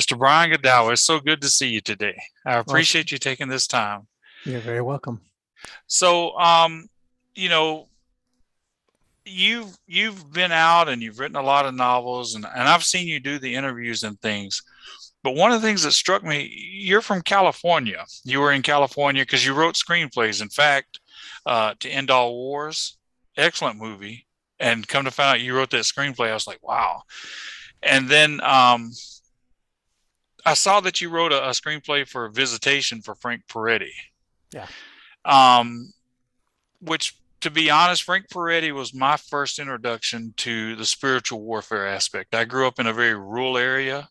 Mr. Brian Godow. It's so good to see you today. I Well, appreciate you taking this time. you're very welcome. So, you know, you've been out and you've written a lot of novels, and I've seen you do the interviews and things. But one of the things that struck me, you're from California. You were in California because you wrote screenplays. In fact, To End All Wars, excellent movie. And come to find out you wrote that screenplay, I was like, wow. And then I saw that you wrote a screenplay for Visitation for Frank Peretti, Yeah. um, which, to be honest, Frank Peretti was my first introduction to the spiritual warfare aspect. I grew up in a very rural area,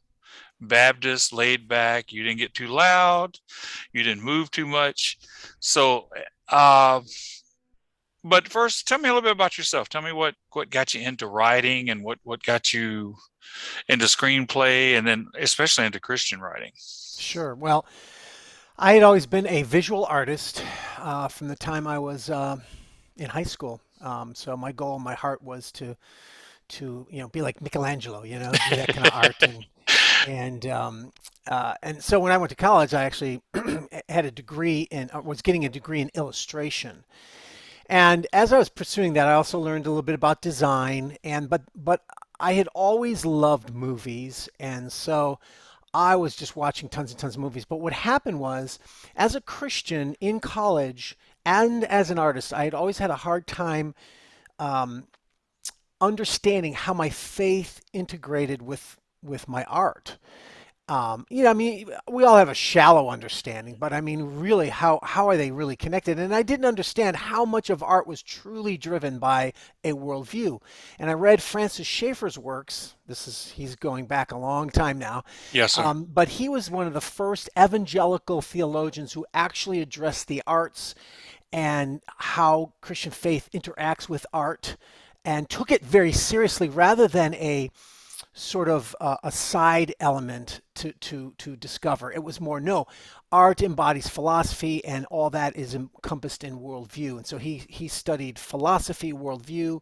Baptist, laid back. You didn't get too loud, you didn't move too much. So, uh, but first, tell me a little bit about yourself. Tell me what got you into writing and what got you into screenplay, and then especially into Christian writing. Sure. Well, I had always been a visual artist from the time I was in high school. So my goal, my heart was to be like Michelangelo, do that kind of art and so when I went to college, I actually had a degree in was getting a degree in illustration. And as I was pursuing that, I also learned a little bit about design and but I had always loved movies, and so I was just watching tons and tons of movies. But what happened was, as a Christian in college and as an artist, I had always had a hard time um, understanding how my faith integrated with my art. I mean, we all have a shallow understanding, but I mean, really, how are they really connected? And I didn't understand how much of art was truly driven by a worldview. And I read Francis Schaeffer's works. He's going back a long time now, Yes, sir. but he was one of the first evangelical theologians who actually addressed the arts and how Christian faith interacts with art, and took it very seriously rather than a sort of a side element to discover. It was more, no, art embodies philosophy, and all that is encompassed in worldview. And so he studied philosophy, worldview,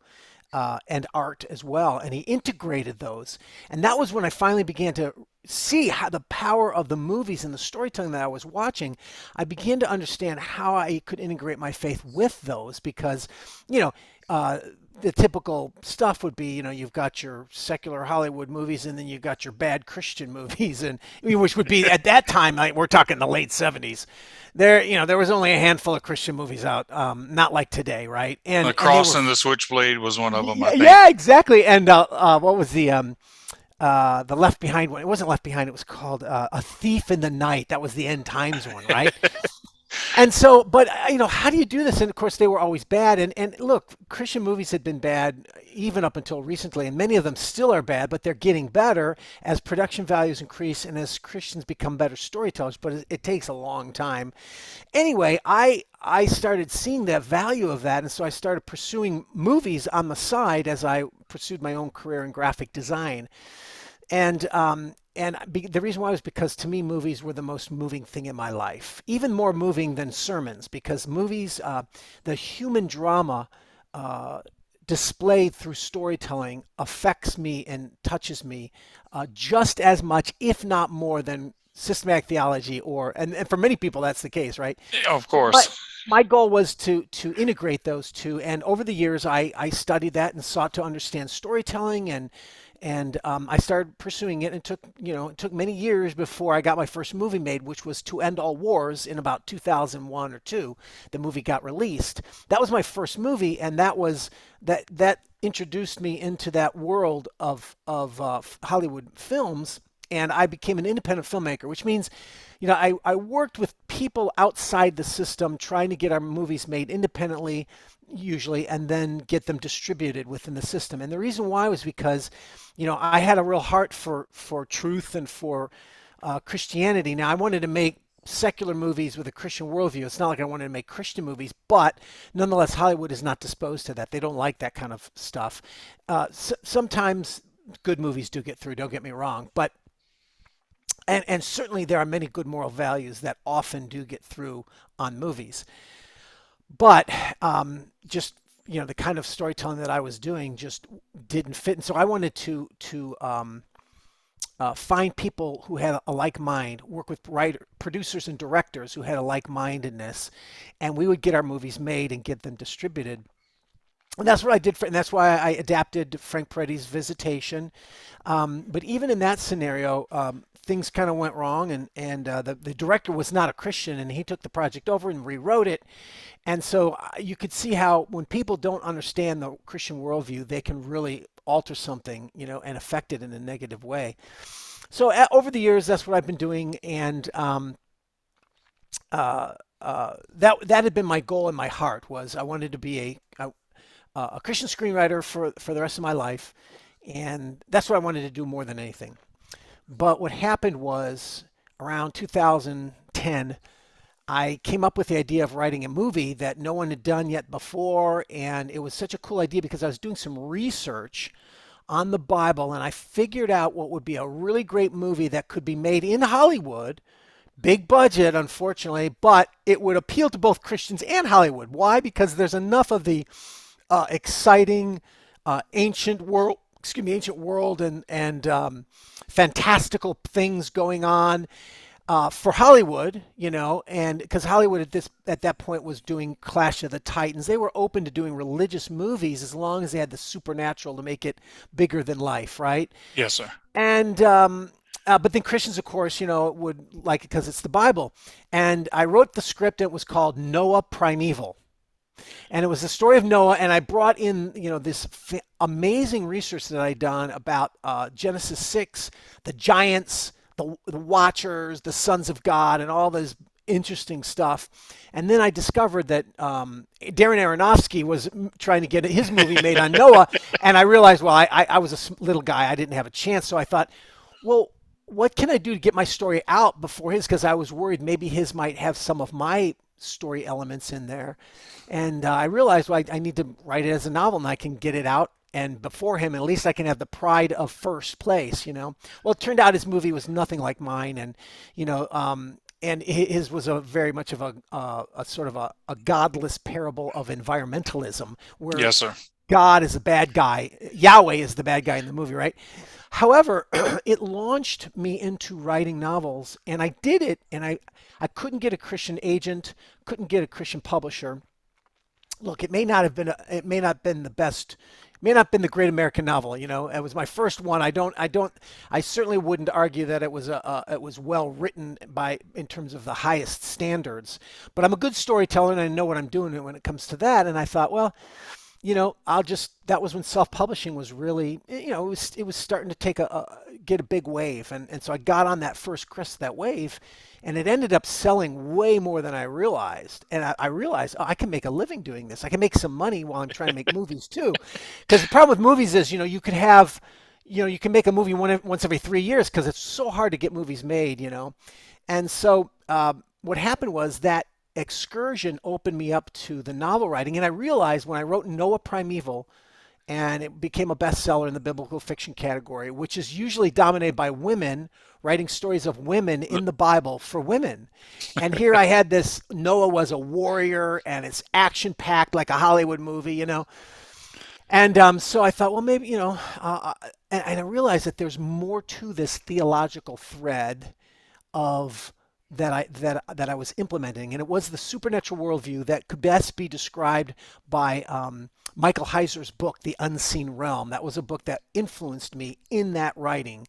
and art as well, and he integrated those. And that was when I finally began to see how the power of the movies and the storytelling that I was watching. I began to understand how I could integrate my faith with those, because, you know, uh, the typical stuff would be, you've got your secular Hollywood movies, and then you've got your bad Christian movies, and which would be at that time, like, we're talking the late 70s. There was only a handful of Christian movies out, not like today, right? The And they Cross were, and the Switchblade was one of them, I yeah, think. yeah, exactly. And what was the Left Behind one? It wasn't Left Behind. It was called A Thief in the Night. That was the End Times one, right? And so, but how do you do this? And of course, they were always bad. And look, Christian movies had been bad even up until recently, and many of them still are bad, but they're getting better as production values increase and as Christians become better storytellers. But it takes a long time. Anyway, I started seeing the value of that, and so I started pursuing movies on the side as I pursued my own career in graphic design. The reason why was because, to me, movies were the most moving thing in my life, even more moving than sermons, because movies, the human drama uh, displayed through storytelling, affects me and touches me just as much, if not more, than systematic theology, and for many people that's the case, right? Of So course. my goal was to integrate those two, and over the years I studied that and sought to understand storytelling, and I started pursuing it. And it took many years before I got my first movie made, which was To End All Wars in about 2001 or two. The movie got released. That was my first movie, and that introduced me into that world of Hollywood films, and I became an independent filmmaker, which means, I worked with people outside the system trying to get our movies made independently, usually, and then get them distributed within the system. And the reason why was because, I had a real heart for truth and for Christianity. Now, I wanted to make secular movies with a Christian worldview. It's not like I wanted to make Christian movies, but nonetheless, Hollywood is not disposed to that. They don't like that kind of stuff. Sometimes good movies do get through, don't get me wrong, but and certainly there are many good moral values that often do get through on movies. But just the kind of storytelling that I was doing just didn't fit, and so I wanted to find people who had a like mind, work with producers and directors who had a like mindedness, and we would get our movies made and get them distributed. And that's what I did and that's why I adapted Frank Peretti's Visitation. But even in that scenario, things kind of went wrong, and the director was not a Christian, and he took the project over and rewrote it. And so you could see how when people don't understand the Christian worldview, they can really alter something, and affect it in a negative way. So over the years, that's what I've been doing, and that had been my goal in my heart was I wanted to be a Christian screenwriter for the rest of my life, and that's what I wanted to do more than anything. But what happened was around 2010, I came up with the idea of writing a movie that no one had done yet before, and it was such a cool idea because I was doing some research on the Bible, and I figured out what would be a really great movie that could be made in Hollywood. Big budget, unfortunately, but it would appeal to both Christians and Hollywood. Why? Because there's enough of the exciting ancient world and fantastical things going on for Hollywood, and because Hollywood at that point was doing Clash of the Titans, they were open to doing religious movies as long as they had the supernatural to make it bigger than life, right? Yes, sir. And but then Christians, of course, would like it because it's the Bible. And I wrote the script. It was called Noah Primeval, and it was the story of Noah. And I brought in, this amazing research that I'd done about Genesis 6, the giants, the Watchers, the sons of God, and all this interesting stuff. And then I discovered that Darren Aronofsky was trying to get his movie made on Noah. And I realized, well, I was a little guy. I didn't have a chance. So I thought, well, what can I do to get my story out before his? Because I was worried maybe his might have some of my story elements in there. And I realized, well, I need to write it as a novel and I can get it out. And before him, at least I can have the pride of first place. Well, it turned out his movie was nothing like mine. And his was a very much of a sort of a godless parable of environmentalism, where Yes, sir. God is a bad guy. Yahweh is the bad guy in the movie, right? However, it launched me into writing novels, and I did it, and I couldn't get a Christian agent, couldn't get a Christian publisher. Look, it may not have been it may not have been the best, it may not have been the great American novel. It was my first one. I certainly wouldn't argue that it was well written in terms of the highest standards. But I'm a good storyteller, and I know what I'm doing when it comes to that. And I thought, well, that was when self-publishing was really, it was starting to get a big wave. And so I got on that first crest of that wave, and it ended up selling way more than I realized. And I realized, oh, I can make a living doing this. I can make some money while I'm trying to make movies too. Because the problem with movies is, you could have, you can make a movie once every 3 years because it's so hard to get movies made. And so what happened was that excursion opened me up to the novel writing. And I realized when I wrote Noah Primeval, and it became a bestseller in the biblical fiction category, which is usually dominated by women writing stories of women in the Bible for women. And here I had this Noah was a warrior, and it's action packed like a Hollywood movie. And so I thought, well, maybe, and I realized that there's more to this theological thread of that I was implementing, and it was the supernatural worldview that could best be described by Michael Heiser's book, The Unseen Realm. That was a book that influenced me in that writing,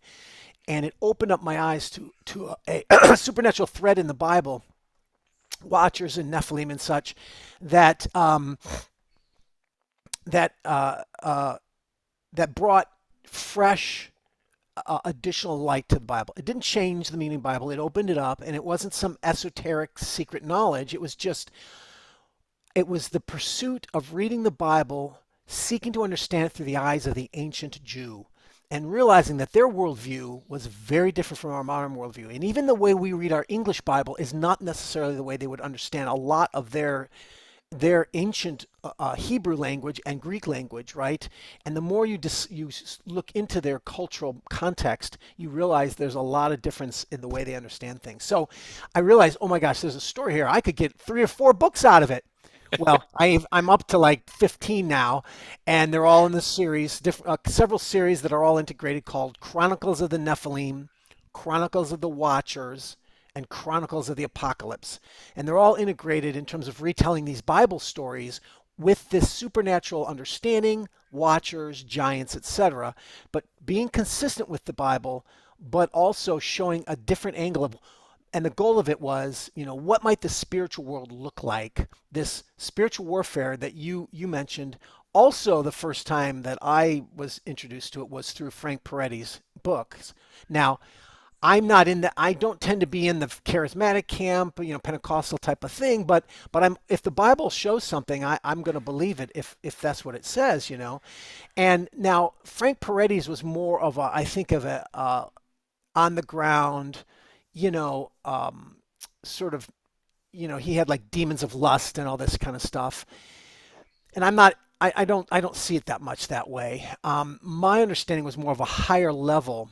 and it opened up my eyes to a supernatural thread in the Bible, Watchers and Nephilim and such, that that brought fresh additional light to the Bible. It didn't change the meaning of the Bible. It opened it up, and it wasn't some esoteric secret knowledge. It was the pursuit of reading the Bible, seeking to understand it through the eyes of the ancient Jew, and realizing that their worldview was very different from our modern worldview. And even the way we read our English Bible is not necessarily the way they would understand a lot of their ancient Hebrew language and Greek language, right? And the more you look into their cultural context, you realize there's a lot of difference in the way they understand things. So I realized, oh my gosh, there's a story here. I could get 3 or 4 books out of it. Well, I'm up to like 15 now, and they're all in the series, several series that are all integrated called Chronicles of the Nephilim, Chronicles of the Watchers, and Chronicles of the Apocalypse. And they're all integrated in terms of retelling these Bible stories with this supernatural understanding, watchers, giants, etc., but being consistent with the Bible, but also showing a different angle of, and the goal of it was, what might the spiritual world look like? This spiritual warfare that you mentioned. Also, the first time that I was introduced to it was through Frank Peretti's books. Now, I don't tend to be in the charismatic camp, Pentecostal type of thing, but if the Bible shows something, I'm going to believe it if that's what it says. And now Frank Peretti's was more of a, I think of a on the ground, you know, sort of, he had like demons of lust and all this kind of stuff. And I'm not, I don't see it that much that way. My understanding was more of a higher level.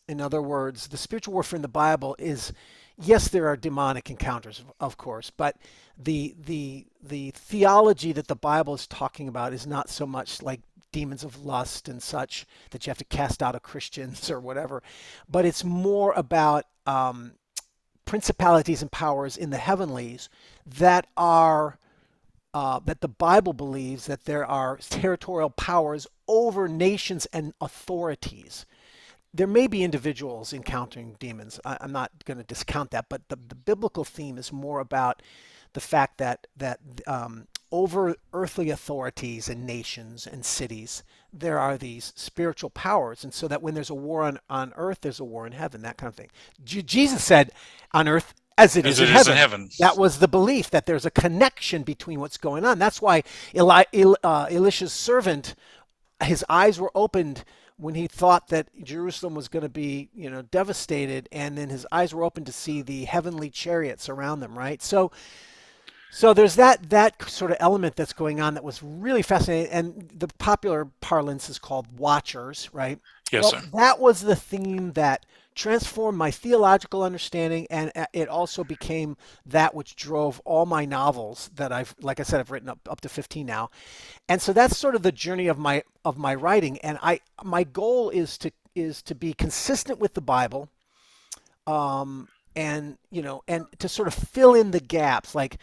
In other words, the spiritual warfare in the Bible is, yes, there are demonic encounters, of course, but the theology that the Bible is talking about is not so much like demons of lust and such that you have to cast out of Christians or whatever, but it's more about principalities and powers in the heavenlies that are that the Bible believes that there are territorial powers over nations and authorities. There may be individuals encountering demons. I'm not going to discount that, but the biblical theme is more about the fact that over earthly authorities and nations and cities, there are these spiritual powers, and so that when there's a war on earth, there's a war in heaven, that kind of thing. Jesus said, "On earth as it as is in it is in heaven." heaven. That was the belief that there's a connection between what's going on. That's why Elisha's servant, his eyes were opened when he thought that Jerusalem was going to be, devastated, and then his eyes were open to see the heavenly chariots around them, right? So there's that sort of element that's going on that was really fascinating, and the popular parlance is called watchers, right? Yes, Well, sir. that was the theme that transformed my theological understanding, and it also became that which drove all my novels that like I said, I've written up to 15 now. And so that's sort of the journey of my writing, and my goal is to be consistent with the Bible, and and to sort of fill in the gaps. Like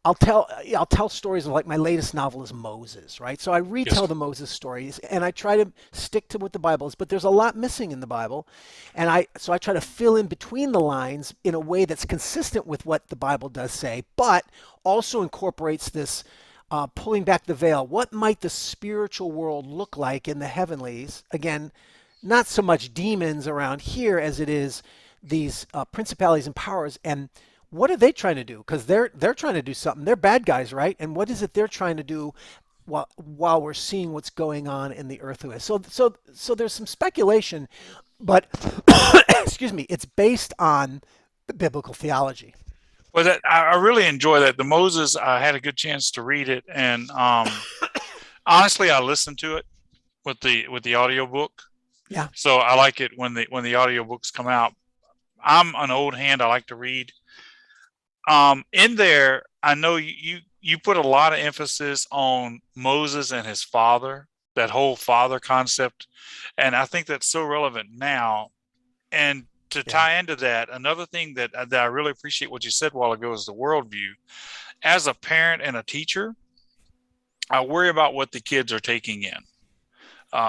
I'll tell stories of, like, my latest novel is Moses, right? So I Yes, retell sir. the Moses stories and I try to stick to what the Bible is, but there's a lot missing in the Bible. And I try to fill in between the lines in a way that's consistent with what the Bible does say, but also incorporates this pulling back the veil. What might the spiritual world look like in the heavenlies? Again, not so much demons around here as it is these principalities and powers. And what are they trying to do? Because they're trying to do something. They're bad guys, right? And what is it they're trying to do while we're seeing what's going on in the earth? So there's some speculation, but excuse me, it's based on the biblical theology. Well, that I really enjoy that. The Moses, I had a good chance to read it, and honestly, I listened to it with the audiobook. Yeah, So I like it when the audiobooks come out. I'm an old hand. I like to read. In there, I know you put a lot of emphasis on Moses and his father, that whole father concept, and I think that's so relevant now. And to yeah, tie into that, another thing that I really appreciate what you said a while ago is the worldview. As a parent and a teacher, I worry about what the kids are taking in.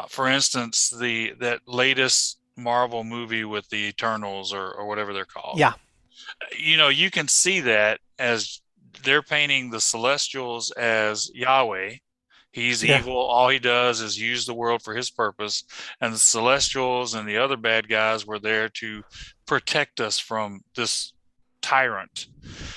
For instance, the that latest Marvel movie with the Eternals or whatever they're called. yeah, You can see that as they're painting the Celestials as Yahweh. He's yeah, evil. All he does is use the world for his purpose. And the Celestials and the other bad guys were there to protect us from this tyrant.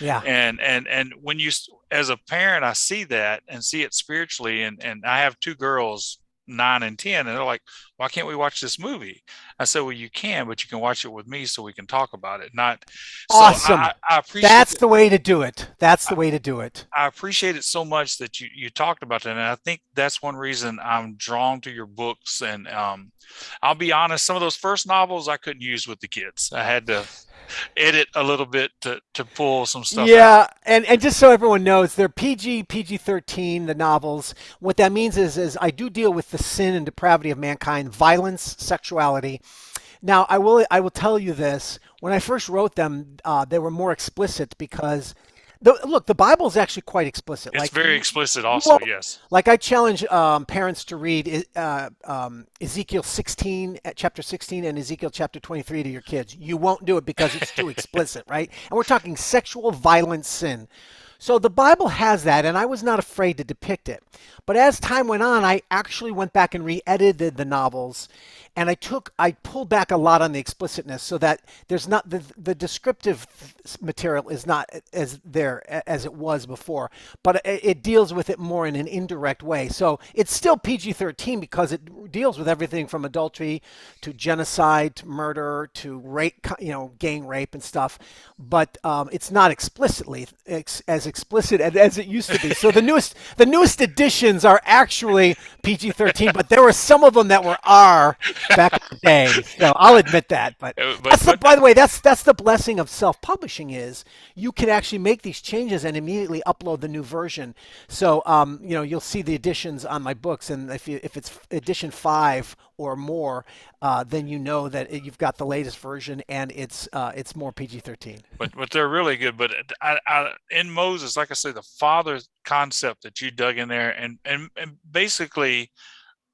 yeah. And when you, as a parent, I see that and see it spiritually. And I have two girls, 9 and 10, and they're like, why can't we watch this movie? I said, well, you can, but you can watch it with me so we can talk about it. Not so Awesome. I appreciate That's the way to do it. That's the way to do it. I appreciate it so much that you talked about that, and I think that's one reason I'm drawn to your books. And I'll be honest, some of those first novels I couldn't use with the kids. I had to. edit a little bit to pull some stuff out. Yeah, and just so everyone knows, they're PG-13, the novels. What that means is I do deal with the sin and depravity of mankind, violence, sexuality. Now, I will tell you this. When I first wrote them, they were more explicit because look, the Bible is actually quite explicit. It's Like very explicit you also, won't, yes. like I challenge parents to read Ezekiel 16, chapter 16, and Ezekiel chapter 23 to your kids. You won't do it because it's too explicit, right? And we're talking sexual violence sin. So the Bible has that, and I was not afraid to depict it. But as time went on, I actually went back and re-edited the novels, and I pulled back a lot on the explicitness so that there's not the descriptive material is not as there as it was before, but it deals with it more in an indirect way. So it's still PG-13 because it deals with everything from adultery to genocide to murder to rape, gang rape and stuff, but it's not explicitly as explicit as it used to be. So the newest editions are actually PG-13, but there were some of them that were R back in the day. So I'll admit that. But But by the way, that's the blessing of self-publishing is you can actually make these changes and immediately upload the new version. So you'll see the editions on my books, and if it's edition 5 or more, then you know that you've got the latest version and it's more PG-13. but they're really good. But in Moses, like I say, the father concept that you dug in there, and basically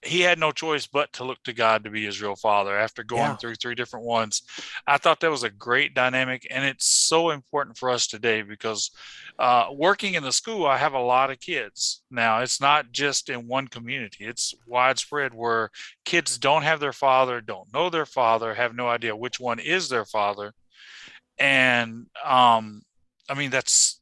he had no choice but to look to God to be his real father after going Yeah. through three different ones. I thought that was a great dynamic, and it's so important for us today because working in the school, I have a lot of kids now. It's not just in one community; it's widespread where kids don't have their father, don't know their father, have no idea which one is their father, and I mean that's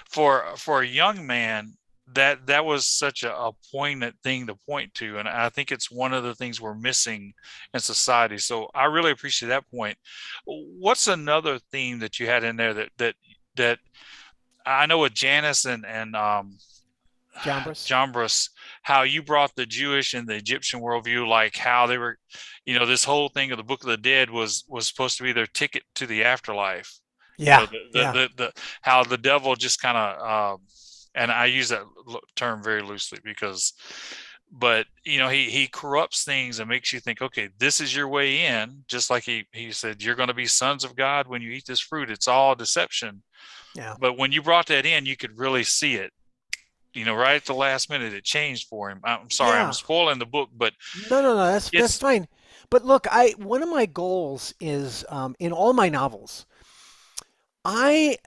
for a young man that was such a poignant thing to point to, and I think it's one of the things we're missing in society. So I really appreciate that point. What's another theme that you had in there that I know with Janice and Jambres. John Bruce, how you brought the Jewish and the Egyptian worldview, like how they were, this whole thing of the Book of the Dead was supposed to be their ticket to the afterlife. Yeah. Yeah. The how the devil just kind of, and I use that term very loosely because, but he corrupts things and makes you think, okay, this is your way in. Just like he said, you're going to be sons of God when you eat this fruit. It's all deception. Yeah. But when you brought that in, you could really see it. Right at the last minute, it changed for him. I'm sorry, I'm Yeah. spoiling the book, but No, no, no. That's it's fine. But look, I one of my goals is in all my novels, I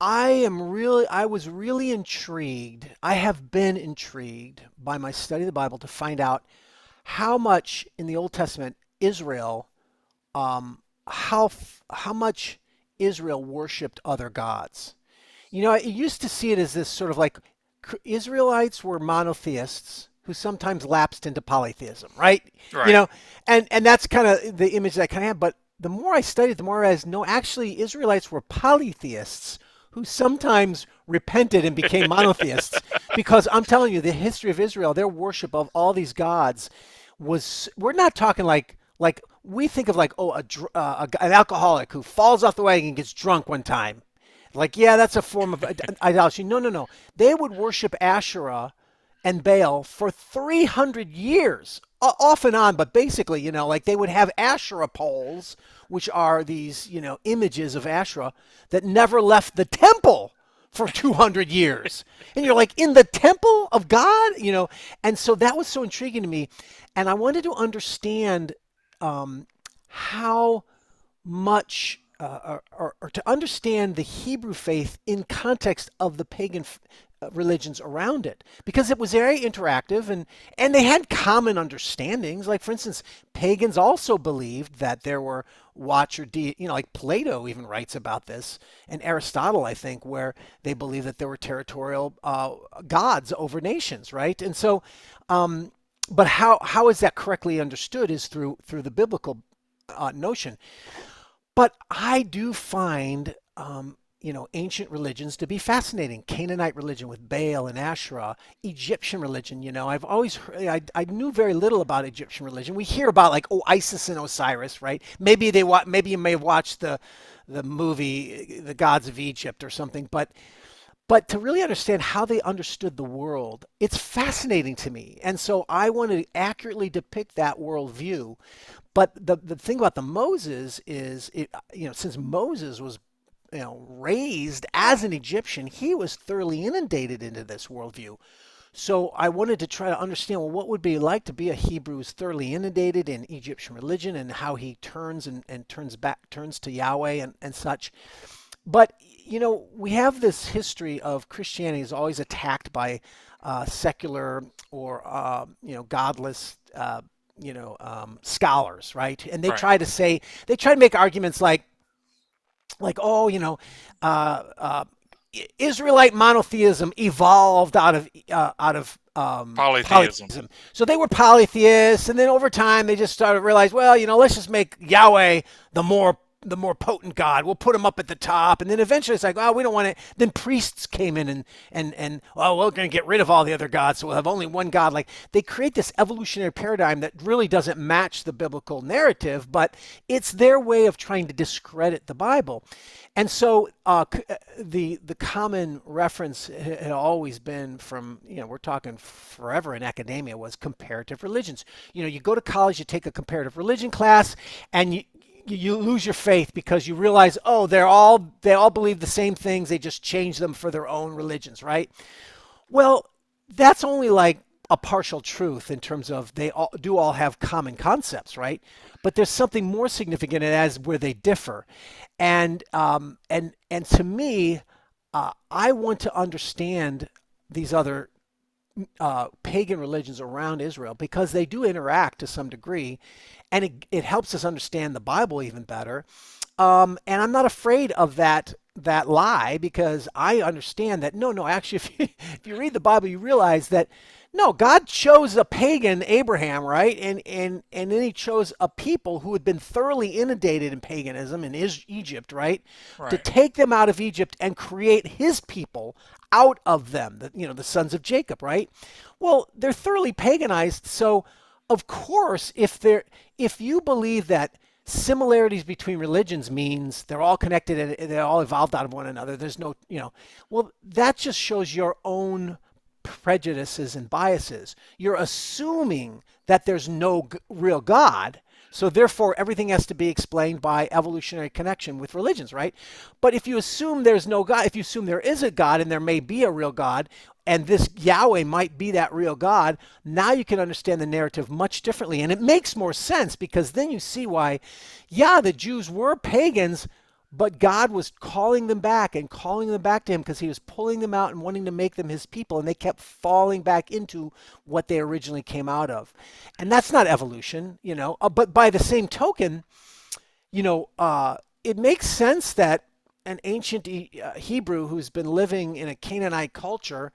I was really intrigued. I have been intrigued by my study of the Bible to find out how much in the Old Testament Israel, how much Israel worshipped other gods. I used to see it as this sort of like Israelites were monotheists who sometimes lapsed into polytheism, right? You right. know, and that's kind of the image that I kind of have. But the more I studied, the more I realized, no, actually, Israelites were polytheists who sometimes repented and became monotheists. Because I'm telling you, the history of Israel, their worship of all these gods we're not talking like we think of like, oh, an alcoholic who falls off the wagon and gets drunk one time. Like, yeah, that's a form of idolatry. No, no, no. They would worship Asherah and Baal for 300 years, off and on. But basically, like they would have Asherah poles, which are these, images of Asherah that never left the temple for 200 years. And you're like, in the temple of God, And so that was so intriguing to me. And I wanted to understand how much or to understand the Hebrew faith in context of the pagan religions around it, because it was very interactive and they had common understandings. Like, for instance, pagans also believed that there were watcher like Plato even writes about this, and Aristotle, I think, where they believe that there were territorial gods over nations, right? And so but how is that correctly understood is through the biblical notion. But I do find ancient religions to be fascinating. Canaanite religion with Baal and Asherah, Egyptian religion. I've always heard, I knew very little about Egyptian religion. We hear about like, oh, Isis and Osiris, right? Maybe you may have watched the movie The Gods of Egypt or something, but to really understand how they understood the world, it's fascinating to me. And so I want to accurately depict that worldview. But the thing about the Moses is, since Moses was raised as an Egyptian, he was thoroughly inundated into this worldview. So I wanted to try to understand, well, what would it be like to be a Hebrew who's thoroughly inundated in Egyptian religion and how he turns and turns to Yahweh and such. But we have this history of Christianity is always attacked by secular or godless scholars, right? And Right. they try to make arguments like oh, uh, uh, Israelite monotheism evolved out of Polytheism. polytheism. So they were polytheists, and then over time they just started to realize, well, let's just make Yahweh the more potent God. We'll put him up at the top, and then eventually it's like, oh, we don't want it. Then priests came in and well, we're going to get rid of all the other gods, so we'll have only one God. Like they create this evolutionary paradigm that really doesn't match the biblical narrative, but it's their way of trying to discredit the Bible. And so the common reference had always been from, we're talking forever in academia, was comparative religions. You go to college, you take a comparative religion class, and you lose your faith because you realize, oh, they all believe the same things. They just change them for their own religions, right? Well, that's only like a partial truth in terms of they all have common concepts, right? But there's something more significant as where they differ, and to me, I want to understand these other pagan religions around Israel because they do interact to some degree, and it helps us understand the Bible even better. And I'm not afraid of that lie because I understand that no, actually, if you read the Bible, you realize that no, God chose a pagan Abraham, right? And then he chose a people who had been thoroughly inundated in paganism in Egypt, right? To Right. take them out of Egypt and create his people out of them, the sons of Jacob, right? Well, they're thoroughly paganized, so of course, if you believe that similarities between religions means they're all connected and they all evolved out of one another, there's no, well, that just shows your own prejudices and biases. You're assuming that there's no real God. So therefore, everything has to be explained by evolutionary connection with religions, right? But if you assume there's no God, if you assume there is a God and there may be a real God, and this Yahweh might be that real God, now you can understand the narrative much differently. And it makes more sense because then you see why, yeah, the Jews were pagans, but God was calling them back and calling them back to him because he was pulling them out and wanting to make them his people. And they kept falling back into what they originally came out of. And that's not evolution, but by the same token, it makes sense that an ancient Hebrew who's been living in a Canaanite culture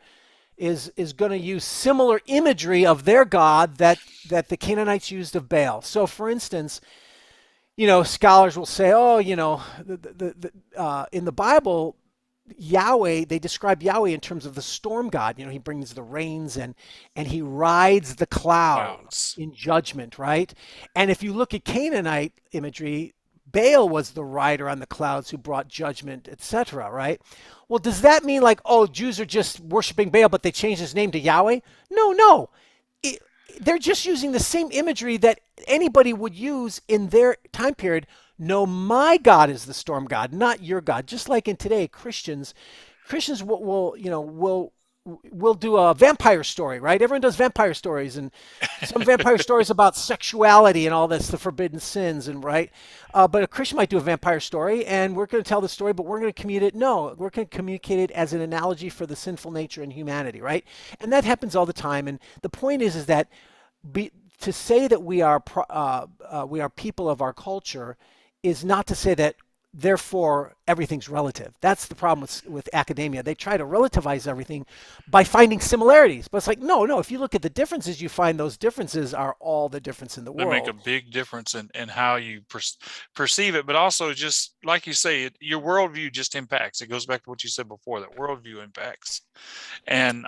is going to use similar imagery of their God that the Canaanites used of Baal. So, for instance, scholars will say, oh, in the Bible, Yahweh, they describe Yahweh in terms of the storm god. He brings the rains and he rides the clouds Clouds. in judgment, right? And if you look at Canaanite imagery, Baal was the rider on the clouds who brought judgment, etc., right? Well, does that mean like, oh, Jews are just worshiping Baal, but they changed his name to Yahweh? No, no. It, they're just using the same imagery that anybody would use in their time period. No, my God is the storm god, not your God. Just like in today, Christians will do a vampire story, right? Everyone does vampire stories, and some vampire stories about sexuality and all this, the forbidden sins, and right. But a Christian might do a vampire story, and we're going to tell the story, but we're going to communicate it. No, we're going to communicate it as an analogy for the sinful nature and humanity, right? And that happens all the time. And the point is that to say that we are people of our culture is not to say that therefore everything's relative. That's the problem with academia. They try to relativize everything by finding similarities. But it's like, no, no, if you look at the differences, you find those differences are all the difference in the They make a world. big difference in how you perceive it, but also just like you say, your worldview just impacts. It goes back to what you said before, that worldview impacts. And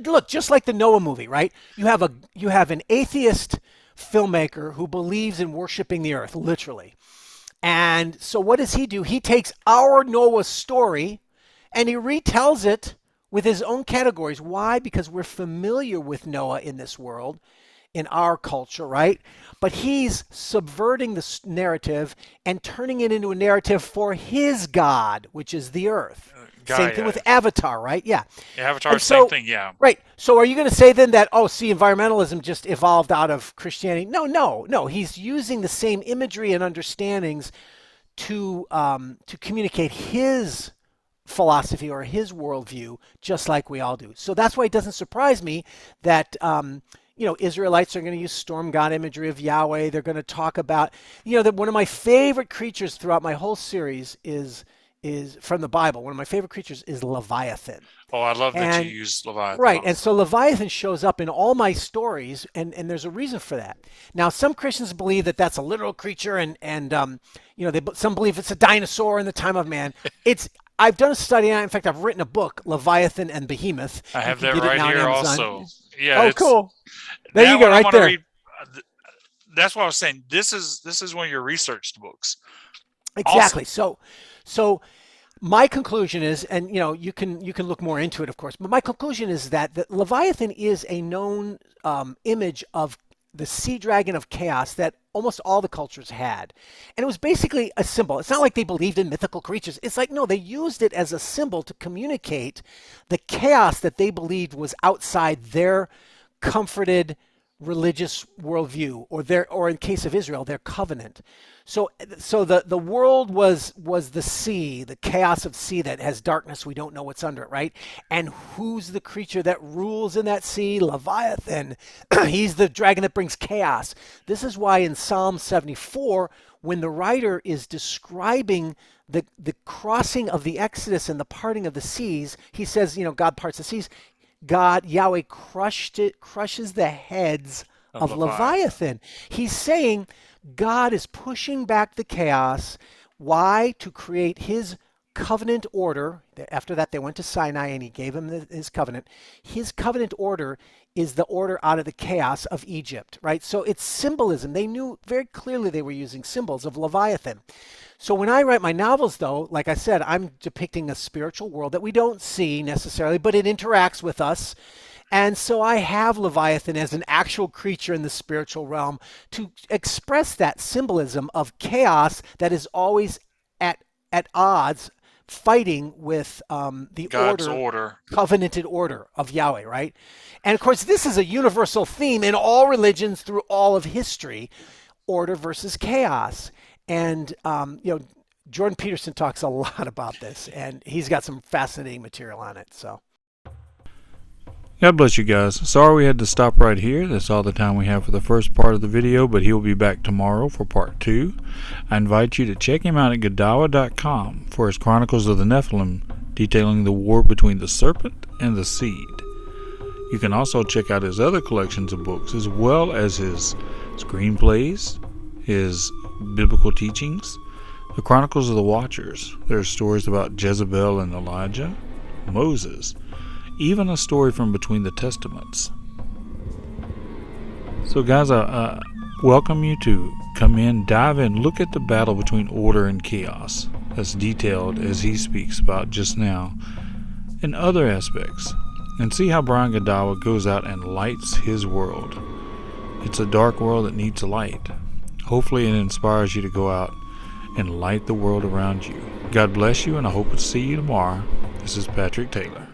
Look, just like the Noah movie, right? You have an atheist filmmaker who believes in worshiping the earth, literally. And so what does he do? He takes our Noah story and he retells it with his own categories. Why? Because we're familiar with Noah in this world, in our culture, right? But he's subverting the narrative and turning it into a narrative for his God, which is the earth. Same thing Gaia, with Avatar, right? Yeah. Avatar, And same so, thing. Yeah. right. So are you going to say then that, oh, see, environmentalism just evolved out of Christianity? No, no, no. He's using the same imagery and understandings to communicate his philosophy or his worldview, just like we all do. So that's why it doesn't surprise me that Israelites are going to use storm god imagery of Yahweh. They're going to talk about that one of my favorite creatures throughout my whole series is from the Bible. One of my favorite creatures is Leviathan. Oh, I love that you And use Leviathan right, and also. so Leviathan shows up in all my stories, and there's a reason for that. Now, some Christians believe that that's a literal creature, and some believe it's a dinosaur in the time of man. I've done a study on it. In fact, I've written a book, Leviathan and Behemoth. I You have can that get it right now on here Amazon. also. Yeah, Oh, it's cool. There you that go, one I right want to there. read. That's what I was saying. This is one of your researched books. Exactly. Awesome. So my conclusion is, and you can look more into it, of course, but my conclusion is that the Leviathan is a known image of the sea dragon of chaos that almost all the cultures had. And it was basically a symbol. It's not like they believed in mythical creatures. It's like, no, they used it as a symbol to communicate the chaos that they believed was outside their comforted religious worldview, or in case of Israel, their covenant. So the world was the sea, the chaos of sea that has darkness. We don't know what's under it, right? And who's the creature that rules in that sea? Leviathan. He's the dragon that brings chaos. This is why in Psalm 74, when the writer is describing the crossing of the Exodus and the parting of the seas, he says, God parts the seas. Yahweh crushes the heads Of of Leviathan. Leviathan. He's saying God is pushing back the chaos. Why? To create his covenant order. After that, they went to Sinai and he gave him his covenant. His covenant order is the order out of the chaos of Egypt, right? So it's symbolism. They knew very clearly they were using symbols of Leviathan. So when I write my novels, though, like I said, I'm depicting a spiritual world that we don't see necessarily, but it interacts with us. And so I have Leviathan as an actual creature in the spiritual realm to express that symbolism of chaos that is always at odds, fighting with the God's order, order. covenanted order of Yahweh, right? And of course, this is a universal theme in all religions through all of history: order versus chaos. And Jordan Peterson talks a lot about this, and he's got some fascinating material on it. So. God bless you guys. Sorry we had to stop right here. That's all the time we have for the first part of the video, but he'll be back tomorrow for part 2. I invite you to check him out at Godawa.com for his Chronicles of the Nephilim, detailing the war between the serpent and the seed. You can also check out his other collections of books, as well as his screenplays, his biblical teachings, the Chronicles of the Watchers. There are stories about Jezebel and Elijah, Moses, even a story from between the Testaments. So guys, I welcome you to come in, dive in, look at the battle between order and chaos, as detailed as he speaks about just now, and other aspects, and see how Brian Godawa goes out and lights his world. It's a dark world that needs a light. Hopefully it inspires you to go out and light the world around you. God bless you, and I hope to see you tomorrow. This is Patrick Taylor.